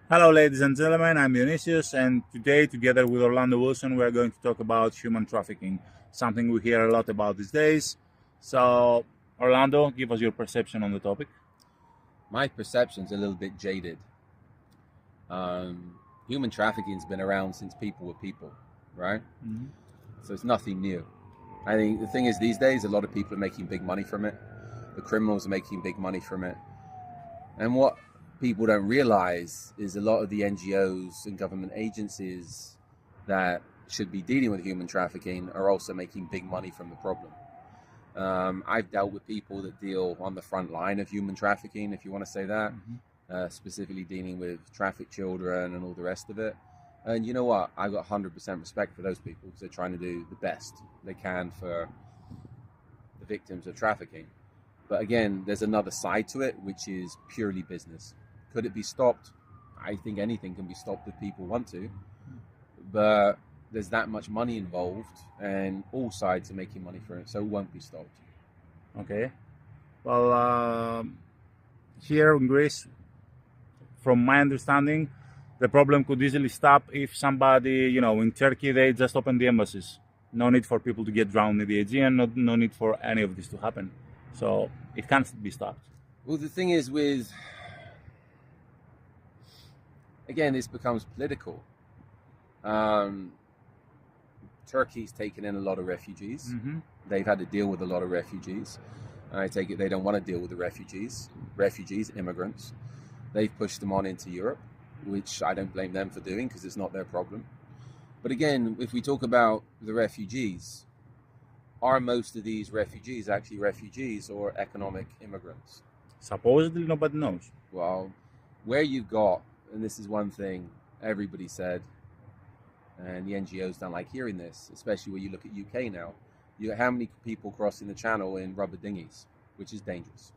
Hello, ladies and gentlemen. I'm Dionysius, and today, together with Orlando Wilson, we are going to talk about human trafficking, something we hear a lot about these days. So, Orlando, give us your perception on the topic. My perception's a little bit jaded. Human trafficking's been around since people were people, right? Mm-hmm. So it's nothing new. I think the thing is, these days, a lot of people are making big money from it. The criminals are making big money from it. And what people don't realize is a lot of the NGOs and government agencies that should be dealing with human trafficking are also making big money from the problem. I've dealt with people that deal on the front line of human trafficking, if you want to say that, specifically dealing with trafficked children and all the rest of it. And you know what? I've got 100% respect for those people because they're trying to do the best they can for the victims of trafficking. But again, there's another side to it, which is purely business. Could it be stopped? I think anything can be stopped if people want to. But there's that much money involved, and all sides are making money for it, so it won't be stopped. Okay. Well, here in Greece, from my understanding, the problem could easily stop if somebody, in Turkey, they just open the embassies. No need for people to get drowned in the Aegean, no need for any of this to happen. So it can't be stopped. Well, the thing is again, this becomes political. Turkey's taken in a lot of refugees. Mm-hmm. They've had to deal with a lot of refugees. I take it they don't want to deal with the refugees, immigrants. They've pushed them on into Europe, which I don't blame them for doing because it's not their problem. But again, if we talk about the refugees, are most of these refugees actually refugees or economic immigrants? Supposedly, nobody knows. Well, where you've got, and this is one thing everybody said, and the NGOs don't like hearing this, especially when you look at UK now. How many people crossing the channel in rubber dinghies, which is dangerous.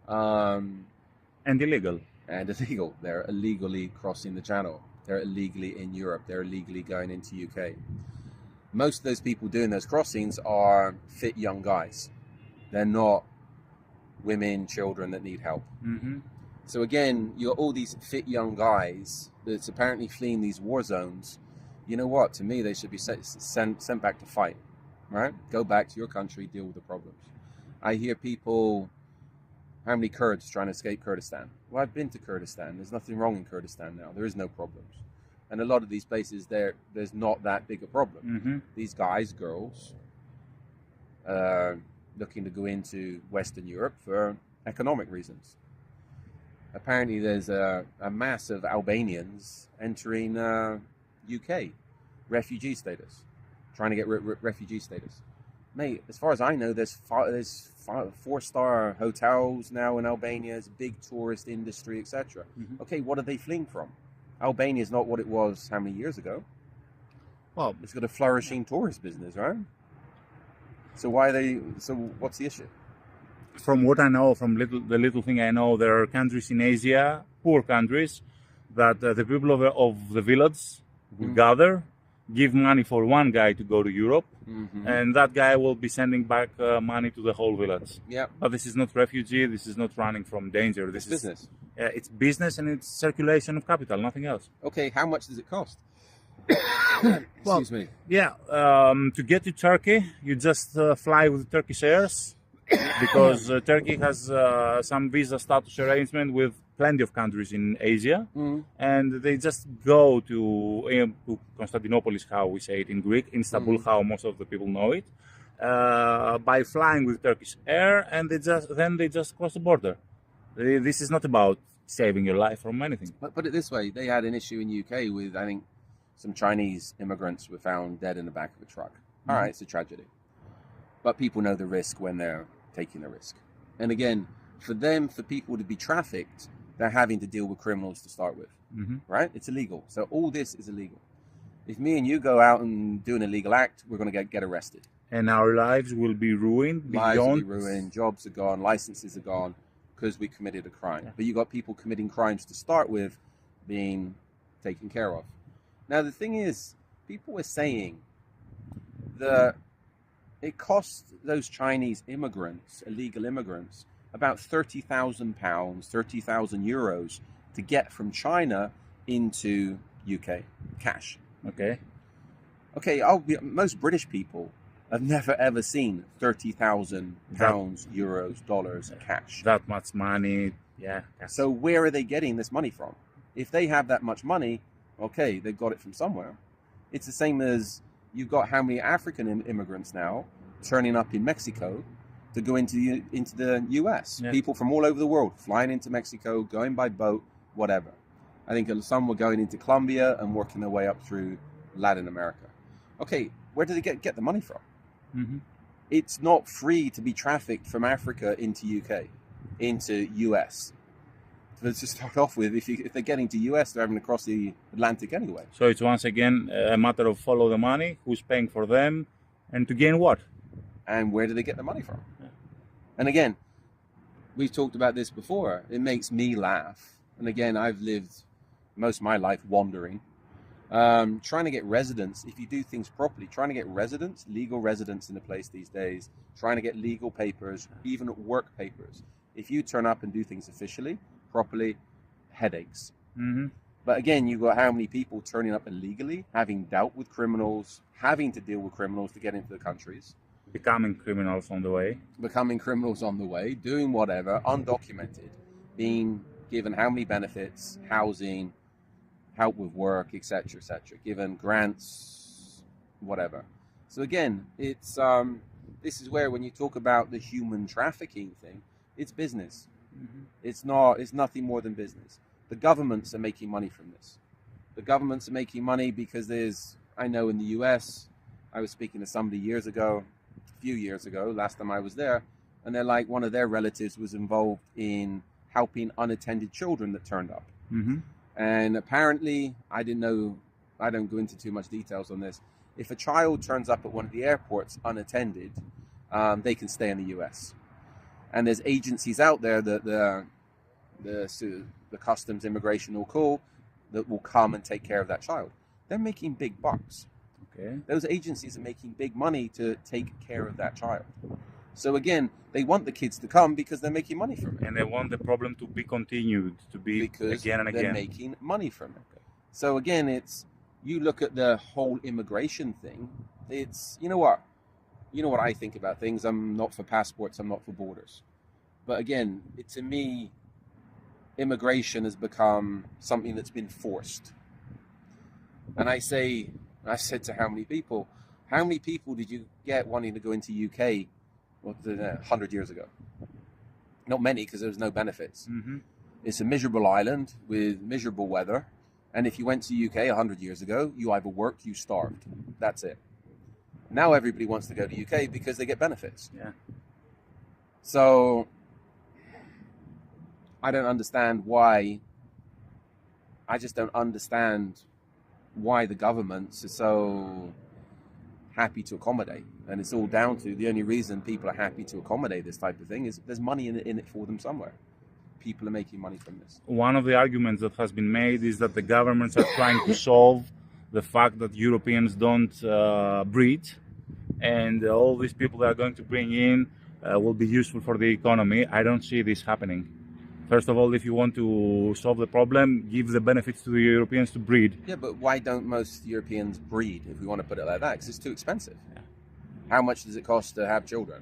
And illegal. And illegal. They're illegally crossing the channel. They're illegally in Europe. They're illegally going into UK. Most of those people doing those crossings are fit young guys. They're not women, children that need help. Mm-hmm. So again, you're all these fit young guys that's apparently fleeing these war zones. You know what? To me, they should be sent back to fight, right? Go back to your country, deal with the problems. I hear people, how many Kurds trying to escape Kurdistan? Well, I've been to Kurdistan. There's nothing wrong in Kurdistan now. There is no problems. And a lot of these places, there's not that big a problem. Mm-hmm. These guys, girls, looking to go into Western Europe for economic reasons. Apparently there's a mass of Albanians entering UK, refugee status, trying to get refugee status. Mate, as far as I know, there's 4-star hotels now in Albania. It's a big tourist industry, etc. Mm-hmm. Okay, what are they fleeing from? Albania is not what it was how many years ago? Well, it's got a flourishing tourist business, right? So what's the issue? From what I know, from the little thing I know, there are countries in Asia, poor countries, that the people of the village will gather, give money for one guy to go to Europe, and that guy will be sending back money to the whole village. Yeah. But this is not refugee. This is not running from danger. This is business. It's business and it's circulation of capital, nothing else. Okay, how much does it cost? Excuse me. Yeah, to get to Turkey, you just fly with Turkish Airs. Because Turkey has some visa status arrangement with plenty of countries in Asia, and they just go to Constantinopolis, how we say it in Greek, Istanbul, how most of the people know it, by flying with Turkish Air, and then they just cross the border. This is not about saving your life from anything. But put it this way, they had an issue in UK with, I think, some Chinese immigrants were found dead in the back of a truck. All right, it's a tragedy. But people know the risk when they're taking the risk. And again, for people to be trafficked, they're having to deal with criminals to start with, right? It's illegal. So all this is illegal. If me and you go out and do an illegal act, we're going to get arrested. And our lives will be ruined. Lives will be ruined, jobs are gone, licenses are gone because we committed a crime. Yeah. But you got people committing crimes to start with being taken care of. Now, the thing is, people are saying that it costs those Chinese immigrants, illegal immigrants, about £30,000, 30,000 euros to get from China into UK cash. Okay. Okay, most British people have never ever seen £30,000, euros, dollars cash. That much money, yeah. So where are they getting this money from? If they have that much money, okay, they've got it from somewhere. It's the same as you've got how many African immigrants now turning up in Mexico to go into the US. Yeah. People from all over the world flying into Mexico, going by boat, whatever. I think some were going into Colombia and working their way up through Latin America. Okay, where do they get the money from? Mm-hmm. It's not free to be trafficked from Africa into UK, into US. Let's just start off with, if they're getting to US, they're having to cross the Atlantic anyway. So it's once again a matter of follow the money, who's paying for them, and to gain what? And where do they get the money from? Yeah. And again, we've talked about this before. It makes me laugh. And again, I've lived most of my life wandering. Trying to get residents, if you do things properly, trying to get residents, legal residents in a place these days, trying to get legal papers, even work papers. If you turn up and do things officially, properly, headaches. Mm-hmm. But again, you've got how many people turning up illegally, having dealt with criminals, having to deal with criminals to get into the countries. Becoming criminals on the way. Becoming criminals on the way, doing whatever, undocumented, being given how many benefits, housing, help with work, etc., given grants, whatever. So again, it's this is where when you talk about the human trafficking thing, it's business. Mm-hmm. It's nothing more than business. The governments are making money from this. The governments are making money because I know in the US, I was speaking to somebody a few years ago, last time I was there, and they're like, one of their relatives was involved in helping unattended children that turned up. Mm-hmm. And apparently, I don't go into too much details on this. If a child turns up at one of the airports unattended, they can stay in the US. And there's agencies out there that the customs immigration will call that will come and take care of that child. They're making big bucks. Okay. Those agencies are making big money to take care of that child. So again, they want the kids to come because they're making money from it. And they want the problem to be continued, to be because again and again. They're making money from it. Okay. So again, you look at the whole immigration thing, you know what I think about things. I'm not for passports, I'm not for borders. But again, to me, immigration has become something that's been forced. And I said to how many people did you get wanting to go into UK 100 years ago? Not many, because there was no benefits. Mm-hmm. It's a miserable island with miserable weather. And if you went to UK 100 years ago, you either worked, you starved. That's it. Now everybody wants to go to UK because they get benefits. Yeah. So I don't understand why. I just don't understand why the governments are so happy to accommodate. And it's all down to the only reason people are happy to accommodate this type of thing is there's money in it for them somewhere. People are making money from this. One of the arguments that has been made is that the governments are trying to solve the fact that Europeans don't breed, and all these people that are going to bring in will be useful for the economy. I don't see this happening. First of all, if you want to solve the problem, give the benefits to the Europeans to breed. Yeah, but why don't most Europeans breed, if we want to put it like that? Because it's too expensive. Yeah. How much does it cost to have children?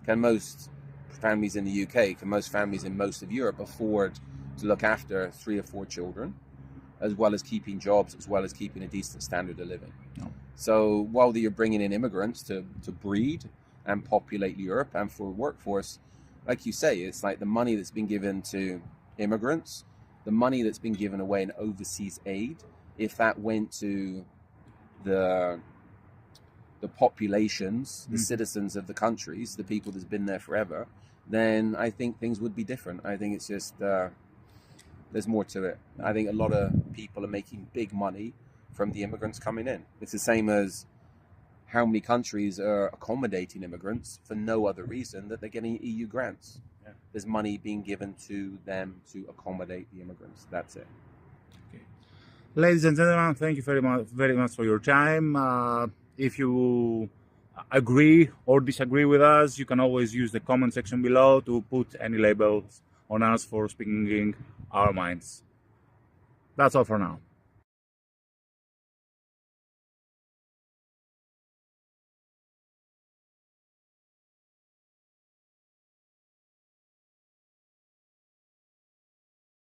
Can most families in the UK, can most families in most of Europe afford to look after 3 or 4 children, as well as keeping jobs, as well as keeping a decent standard of living? No. So while you're bringing in immigrants to breed and populate Europe and for workforce, like you say, it's like the money that's been given to immigrants, the money that's been given away in overseas aid, if that went to the populations, the citizens of the countries, the people that's been there forever, then I think things would be different. I think it's just, there's more to it. I think a lot of people are making big money from the immigrants coming in. It's the same as how many countries are accommodating immigrants for no other reason that they're getting EU grants. Yeah. There's money being given to them to accommodate the immigrants. That's it. Okay. Ladies and gentlemen, thank you very much for your time. If you agree or disagree with us, you can always use the comment section below to put any labels on us for speaking our minds. That's all for now.